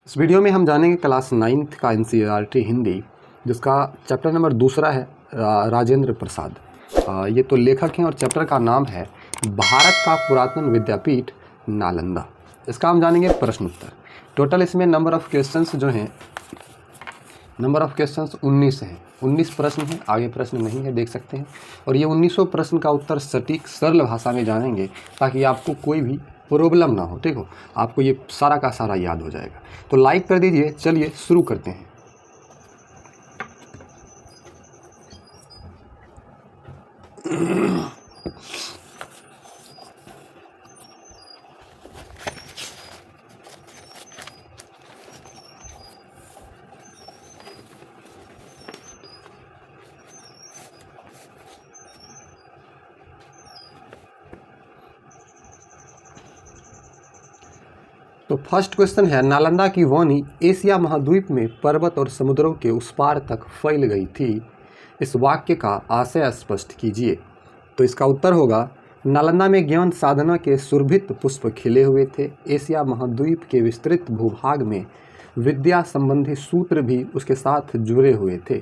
इस वीडियो में हम जानेंगे क्लास 9th का एनसीईआरटी हिंदी, जिसका चैप्टर नंबर दूसरा है राजेंद्र प्रसाद। ये तो लेखक हैं और चैप्टर का नाम है भारत का पुरातन विद्यापीठ नालंदा। इसका हम जानेंगे प्रश्न उत्तर। टोटल इसमें नंबर ऑफ़ क्वेश्चंस जो हैं, नंबर ऑफ़ क्वेश्चंस 19 हैं। 19 प्रश्न हैं, आगे प्रश्न नहीं है, देख सकते हैं। और ये 1900 प्रश्न का उत्तर सटीक सरल भाषा में जानेंगे ताकि आपको कोई भी प्रॉब्लम ना हो। ठीक हो, आपको ये सारा का सारा याद हो जाएगा। तो लाइक कर दीजिए। चलिए शुरू करते हैं। तो फर्स्ट क्वेश्चन है, नालंदा की वाणी एशिया महाद्वीप में पर्वत और समुद्रों के उस पार तक फैल गई थी। इस वाक्य का आशय स्पष्ट कीजिए। तो इसका उत्तर होगा, नालंदा में ज्ञान साधना के सुरभित पुष्प खिले हुए थे। एशिया महाद्वीप के विस्तृत भूभाग में विद्या संबंधी सूत्र भी उसके साथ जुड़े हुए थे।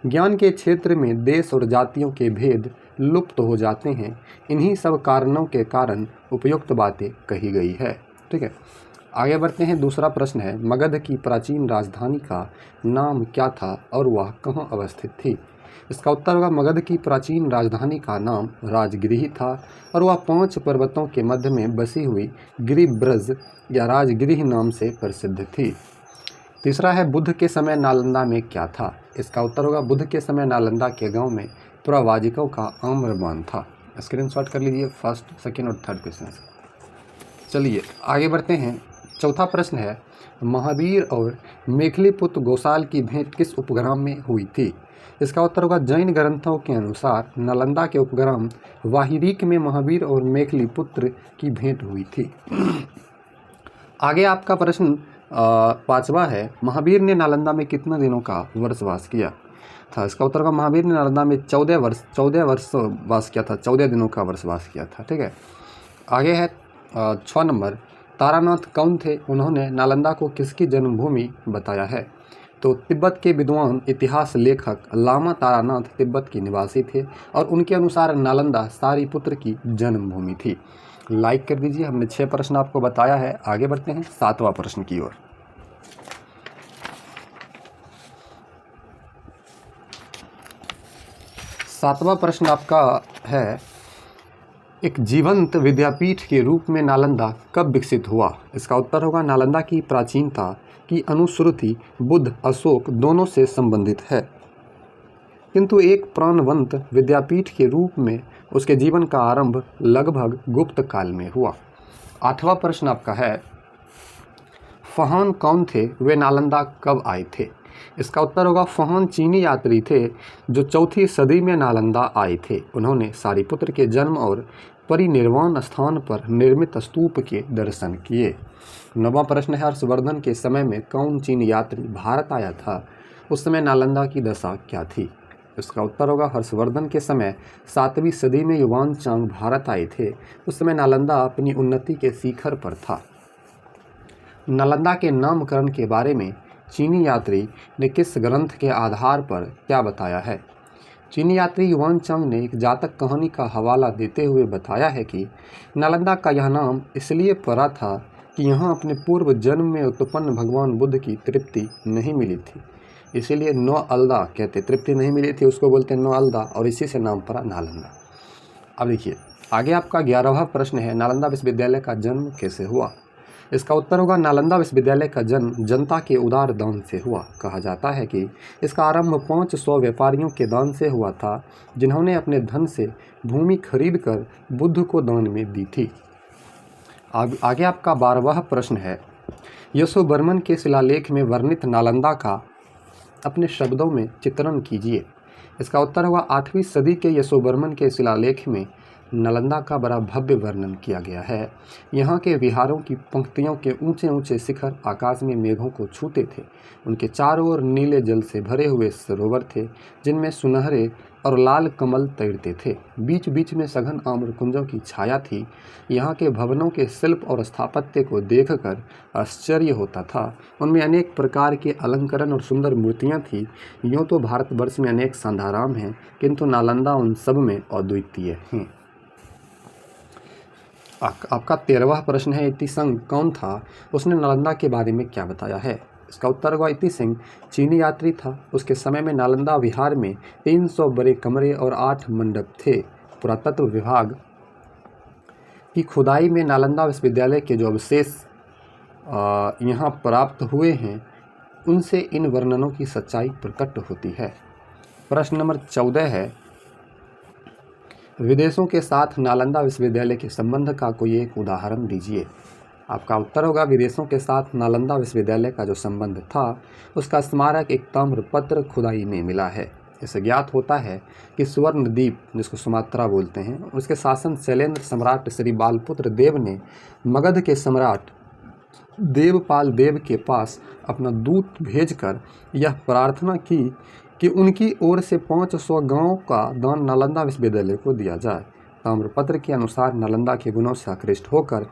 ज्ञान के क्षेत्र में देश और जातियों के भेद लुप्त हो जाते हैं। इन्हीं सब कारणों के कारण उपयुक्त बातें कही गई है। ठीक है, आगे बढ़ते हैं। दूसरा प्रश्न है, मगध की प्राचीन राजधानी का नाम क्या था और वह कहाँ अवस्थित थी? इसका उत्तर होगा, मगध की प्राचीन राजधानी का नाम राजगिरी था और वह 5 पर्वतों के मध्य में बसी हुई गिरिब्रज या राजगिरी नाम से प्रसिद्ध थी। तीसरा है, बुद्ध के समय नालंदा में क्या था? इसका उत्तर होगा, बुद्ध के समय नालंदा के गांव में प्रवाजिकों का आम्रपान था। स्क्रीनशॉट कर लीजिए फर्स्ट, सेकेंड और थर्ड क्वेश्चन। चलिए आगे बढ़ते हैं। चौथा प्रश्न है, महावीर और मेखलीपुत्र गोसाल की भेंट किस उपग्राम में हुई थी? इसका उत्तर होगा, जैन ग्रंथों के अनुसार नालंदा के उपग्राम वाहिरीक में महावीर और मेखलीपुत्र की भेंट हुई थी। आगे आपका प्रश्न पांचवा है, महावीर ने नालंदा में कितने दिनों का वर्षवास किया था? इसका उत्तर होगा, महावीर ने नालंदा में 14 वर्ष वास किया था, 14 दिनों का वर्षवास किया था। ठीक है, आगे है 6 नंबर, तारानाथ कौन थे? उन्होंने नालंदा को किसकी जन्मभूमि बताया है? तो तिब्बत के विद्वान इतिहास लेखक लामा तारानाथ तिब्बत के निवासी थे और उनके अनुसार नालंदा सारिपुत्र की जन्मभूमि थी। लाइक कर दीजिए। हमने 6 प्रश्न आपको बताया है। आगे बढ़ते हैं 7वां प्रश्न की ओर। सातवां प्रश्न आपका है, एक जीवंत विद्यापीठ के रूप में नालंदा कब विकसित हुआ? इसका उत्तर होगा, नालंदा की प्राचीनता की अनुश्रुति बुद्ध, अशोक दोनों से संबंधित है, किंतु एक प्राणवंत विद्यापीठ के रूप में उसके जीवन का आरंभ लगभग गुप्त काल में हुआ। 8वां प्रश्न आपका है, फहान कौन थे? वे नालंदा कब आए थे? इसका उत्तर होगा, फहान चीनी यात्री थे जो 4वीं सदी में नालंदा आए थे। उन्होंने सारिपुत्र के जन्म और परिनिर्वाण स्थान पर निर्मित स्तूप के दर्शन किए। 9वां प्रश्न है, हर्षवर्धन के समय में कौन चीनी यात्री भारत आया था? उस समय नालंदा की दशा क्या थी? इसका उत्तर होगा, हर्षवर्धन के समय 7वीं सदी में युवान चांग भारत आए थे। उस समय नालंदा अपनी उन्नति के शिखर पर था। नालंदा के नामकरण के बारे में चीनी यात्री ने किस ग्रंथ के आधार पर क्या बताया है? चीनी यात्री युवान चांग ने एक जातक कहानी का हवाला देते हुए बताया है कि नालंदा का यह नाम इसलिए पड़ा था कि यहाँ अपने पूर्व जन्म में उत्पन्न भगवान बुद्ध की तृप्ति नहीं मिली थी, इसीलिए नो अलदा कहते, तृप्ति नहीं मिली थी उसको बोलते हैं नो अलदा, और इसी से नाम पड़ा नालंदा। अब देखिए आगे आपका 11वां प्रश्न है, नालंदा विश्वविद्यालय का जन्म कैसे हुआ? इसका उत्तर होगा, नालंदा विश्वविद्यालय का जन्म जनता के उदार दान से हुआ। कहा जाता है कि इसका आरंभ 500 व्यापारियों के दान से हुआ था, जिन्होंने अपने धन से भूमि खरीदकर बुद्ध को दान में दी थी। आगे आपका 12वां प्रश्न है, यशोवर्मन के शिलालेख में वर्णित नालंदा का अपने शब्दों में चित्रण कीजिए। इसका उत्तर होगा, 8वीं सदी के यशोवर्मन के शिलालेख में नालंदा का बड़ा भव्य वर्णन किया गया है। यहाँ के विहारों की पंक्तियों के ऊंचे ऊंचे शिखर आकाश में मेघों को छूते थे। उनके चारों ओर नीले जल से भरे हुए सरोवर थे, जिनमें सुनहरे और लाल कमल तैरते थे। बीच बीच में सघन आम्र कुंजों की छाया थी। यहाँ के भवनों के शिल्प और स्थापत्य को देखकर आश्चर्य होता था। उनमें अनेक प्रकार के अलंकरण और सुंदर मूर्तियाँ थीं। यूँ तो भारतवर्ष में अनेक संधाराम हैं, किंतु नालंदा उन सब में अद्वितीय हैं। आपका 13वां प्रश्न है, इति संग कौन था? उसने नालंदा के बारे में क्या बताया है? इसका उत्तर होगा इति सिंह चीनी यात्री था। उसके समय में नालंदा विहार में 300 बड़े कमरे और 8 मंडप थे। पुरातत्व विभाग की खुदाई में नालंदा विश्वविद्यालय के जो अवशेष यहाँ प्राप्त हुए हैं, उनसे इन वर्णनों की सच्चाई प्रकट होती है। प्रश्न नंबर 14 है, विदेशों के साथ नालंदा विश्वविद्यालय के संबंध का कोई एक उदाहरण दीजिए। आपका उत्तर होगा विदेशों के साथ नालंदा विश्वविद्यालय का जो संबंध था, उसका स्मारक एक ताम्रपत्र खुदाई में मिला है। इससे ज्ञात होता है कि स्वर्णद्वीप, जिसको सुमात्रा बोलते हैं, उसके शासन शैलेंद्र सम्राट श्री बालपुत्र देव ने मगध के सम्राट देवपाल देव के पास अपना दूत भेजकर यह प्रार्थना की कि उनकी ओर से 500 गांवों का दान नालंदा विश्वविद्यालय को दिया जाए। ताम्रपत्र के अनुसार नालंदा के गुणों से आकृष्ट होकर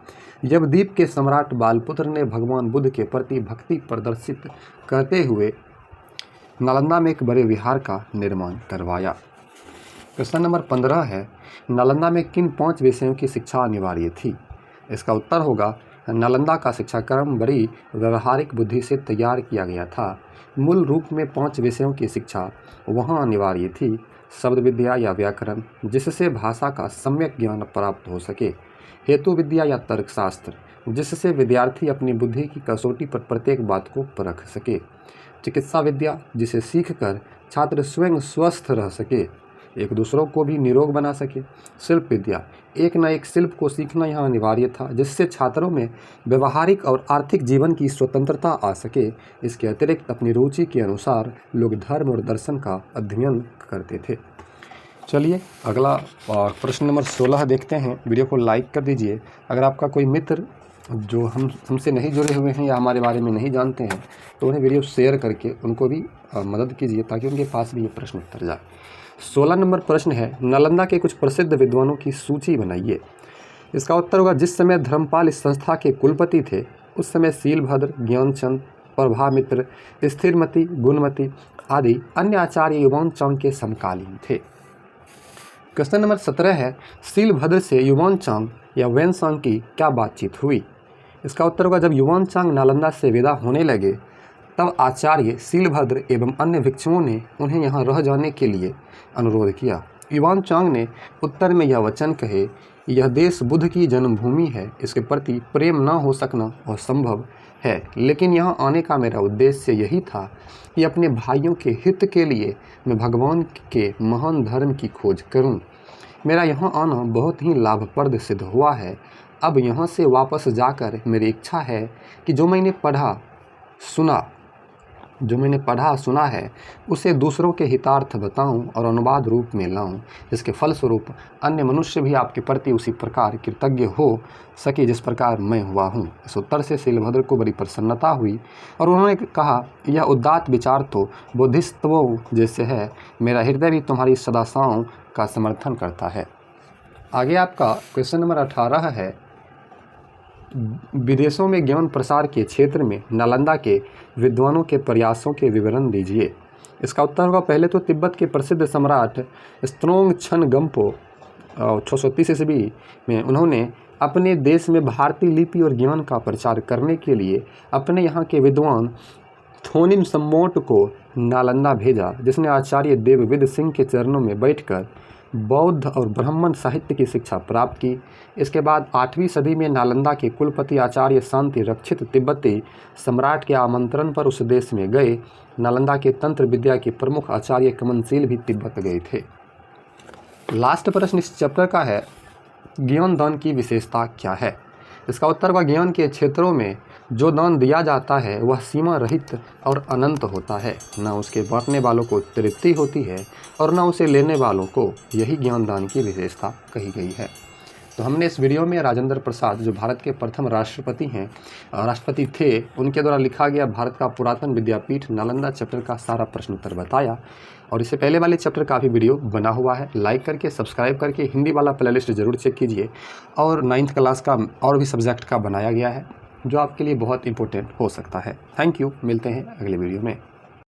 यवद्वीप के सम्राट बालपुत्र ने भगवान बुद्ध के प्रति भक्ति प्रदर्शित करते हुए नालंदा में एक बड़े विहार का निर्माण करवाया। प्रश्न नंबर 15 है, नालंदा में किन 5 विषयों की शिक्षा अनिवार्य थी? इसका उत्तर होगा नालंदा का शिक्षाक्रम बड़ी व्यवहारिक बुद्धि से तैयार किया गया था। मूल रूप में 5 विषयों की शिक्षा वहाँ अनिवार्य थी। शब्द विद्या या व्याकरण, जिससे भाषा का सम्यक ज्ञान प्राप्त हो सके। हेतु विद्या या तर्कशास्त्र, जिससे विद्यार्थी अपनी बुद्धि की कसौटी पर प्रत्येक बात को परख सके। चिकित्सा विद्या, जिसे सीखकर छात्र स्वयं स्वस्थ रह सके, एक दूसरों को भी निरोग बना सके। शिल्प विद्या, एक न एक शिल्प को सीखना यहाँ अनिवार्य था, जिससे छात्रों में व्यवहारिक और आर्थिक जीवन की स्वतंत्रता आ सके। इसके अतिरिक्त अपनी रुचि के अनुसार लोग धर्म और दर्शन का अध्ययन करते थे। चलिए अगला प्रश्न नंबर 16 देखते हैं। वीडियो को लाइक कर दीजिए। अगर आपका कोई मित्र जो हमसे नहीं जुड़े हुए हैं या हमारे बारे में नहीं जानते हैं, तो उन्हें वीडियो शेयर करके उनको भी मदद कीजिए, ताकि उनके पास भी ये प्रश्न उत्तर जाए। 16 नंबर प्रश्न है, नालंदा के कुछ प्रसिद्ध विद्वानों की सूची बनाइए। इसका उत्तर होगा जिस समय धर्मपाल इस संस्था के कुलपति थे, उस समय शीलभद्र, ज्ञानचंद, प्रभामित्र, स्थिरमती, गुणमती आदि अन्य आचार्य युवान चांग के समकालीन थे। क्वेश्चन नंबर 17 है, शीलभद्र से युवान चांग या वेनसांग की क्या बातचीत हुई? इसका उत्तर होगा जब युवान चांग नालंदा से विदा होने लगे, तब आचार्य शीलभद्र एवं अन्य भिक्षुओं ने उन्हें यहाँ रह जाने के लिए अनुरोध किया। युवान चांग ने उत्तर में यह वचन कहे, यह देश बुद्ध की जन्मभूमि है, इसके प्रति प्रेम न हो सकना असंभव है, लेकिन यहाँ आने का मेरा उद्देश्य यही था कि अपने भाइयों के हित के लिए मैं भगवान के महान धर्म की खोज करूँ। मेरा यहाँ आना बहुत ही लाभप्रद सिद्ध हुआ है। अब यहाँ से वापस जाकर मेरी इच्छा है कि जो मैंने पढ़ा सुना है उसे दूसरों के हितार्थ बताऊं और अनुवाद रूप में लाऊं, जिसके फलस्वरूप अन्य मनुष्य भी आपके प्रति उसी प्रकार कृतज्ञ हो सके जिस प्रकार मैं हुआ हूं। इस उत्तर से शीलभद्र को बड़ी प्रसन्नता हुई और उन्होंने कहा, यह उदात्त विचार तो बुद्धिस्टों जैसे है, मेरा हृदय भी तुम्हारी सदाशाओं का समर्थन करता है। आगे आपका क्वेश्चन नंबर 18 है, विदेशों में ज्ञान प्रसार के क्षेत्र में नालंदा के विद्वानों के प्रयासों के विवरण दीजिए। इसका उत्तर होगा पहले तो तिब्बत के प्रसिद्ध सम्राट स्त्रोंग छन गम्पो 630 ईस्वी में उन्होंने अपने देश में भारतीय लिपि और ज्ञान का प्रचार करने के लिए अपने यहाँ के विद्वान थोनिन सम्मोट को नालंदा भेजा, जिसने आचार्य देवविद सिंह के चरणों में बैठकर बौद्ध और ब्राह्मण साहित्य की शिक्षा प्राप्त की। इसके बाद 8वीं सदी में नालंदा के कुलपति आचार्य शांति रक्षित तिब्बती सम्राट के आमंत्रण पर उस देश में गए। नालंदा के तंत्र विद्या के प्रमुख आचार्य कमनशील भी तिब्बत गए थे। लास्ट प्रश्न इस चैप्टर का है, ज्ञान दान की विशेषता क्या है? इसका उत्तर होगा ज्ञान के क्षेत्रों में जो दान दिया जाता है वह सीमा रहित और अनंत होता है। न उसके बांटने वालों को तृप्ति होती है और न उसे लेने वालों को। यही ज्ञान दान की विशेषता कही गई है। तो हमने इस वीडियो में राजेंद्र प्रसाद, जो भारत के प्रथम राष्ट्रपति थे, उनके द्वारा लिखा गया भारत का पुरातन विद्यापीठ नालंदा चैप्टर का सारा प्रश्न उत्तर बताया। और इससे पहले वाले चैप्टर का भी वीडियो बना हुआ है, लाइक करके सब्सक्राइब करके हिंदी वाला प्लेलिस्ट जरूर चेक कीजिए। और 9th क्लास का और भी सब्जेक्ट का बनाया गया है जो आपके लिए बहुत इंपॉर्टेंट हो सकता है। थैंक यू, मिलते हैं अगले वीडियो में।